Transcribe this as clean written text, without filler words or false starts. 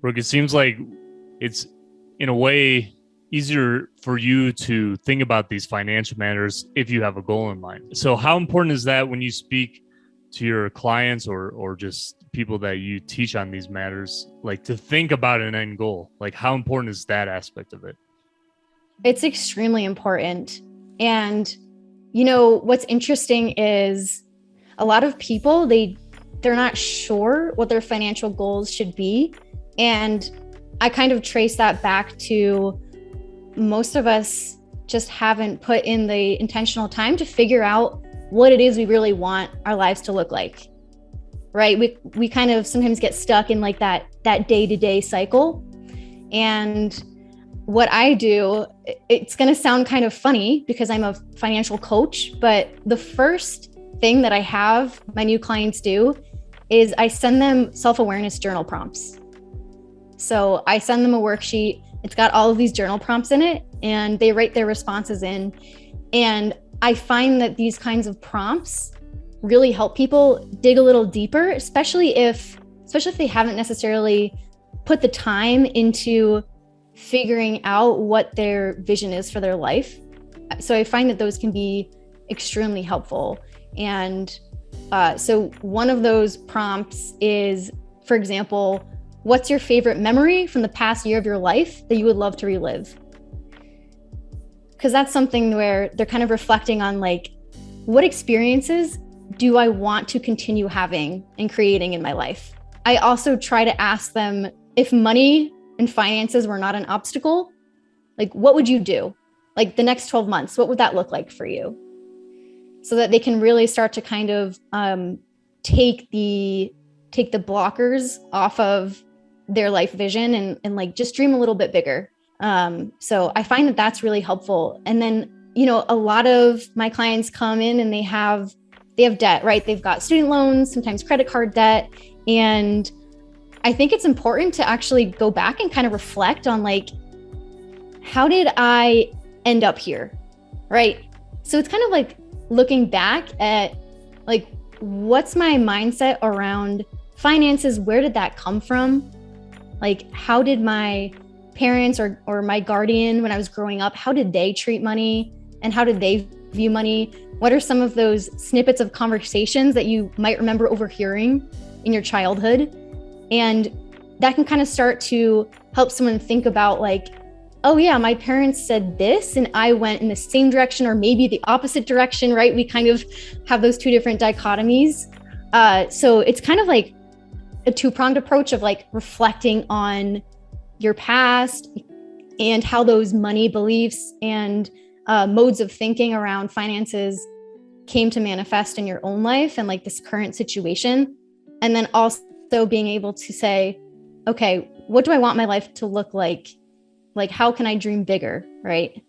Brooke, it seems like it's in a way easier for you to think about these financial matters if you have a goal in mind. So how important is that when you speak to your clients or just people that you teach on these matters, like to think about an end goal? Like how important is that aspect of it? It's extremely important. And, what's interesting is a lot of people, they're not sure what their financial goals should be. And I kind of trace that back to most of us just haven't put in the intentional time to figure out what it is we really want our lives to look like, right? We kind of sometimes get stuck in like that day-to-day cycle. And what I do, it's going to sound kind of funny because I'm a financial coach, but the first thing that I have my new clients do is I send them self-awareness journal prompts. So I send them a worksheet. It's got all of these journal prompts in it, and they write their responses in. And I find that these kinds of prompts really help people dig a little deeper, especially if they haven't necessarily put the time into figuring out what their vision is for their life. So I find that those can be extremely helpful. And so one of those prompts is, for example, what's your favorite memory from the past year of your life that you would love to relive? Because that's something where they're kind of reflecting on like, what experiences do I want to continue having and creating in my life? I also try to ask them, if money and finances were not an obstacle, like what would you do? Like the next 12 months, what would that look like for you? So that they can really start to kind of take the blockers off of their life vision and like just dream a little bit bigger. So I find that that's really helpful. And then, a lot of my clients come in and they have debt, right? They've got student loans, sometimes credit card debt. And I think it's important to actually go back and kind of reflect on like, how did I end up here, right? So it's kind of like looking back at like, what's my mindset around finances? Where did that come from? Like, how did my parents or my guardian when I was growing up, how did they treat money and how did they view money? What are some of those snippets of conversations that you might remember overhearing in your childhood? And that can kind of start to help someone think about like, oh yeah, my parents said this and I went in the same direction or maybe the opposite direction, right? We kind of have those two different dichotomies. So it's kind of like a two-pronged approach of like reflecting on your past and how those money beliefs and modes of thinking around finances came to manifest in your own life and like this current situation. And then also being able to say, okay, what do I want my life to look like? Like, how can I dream bigger, right?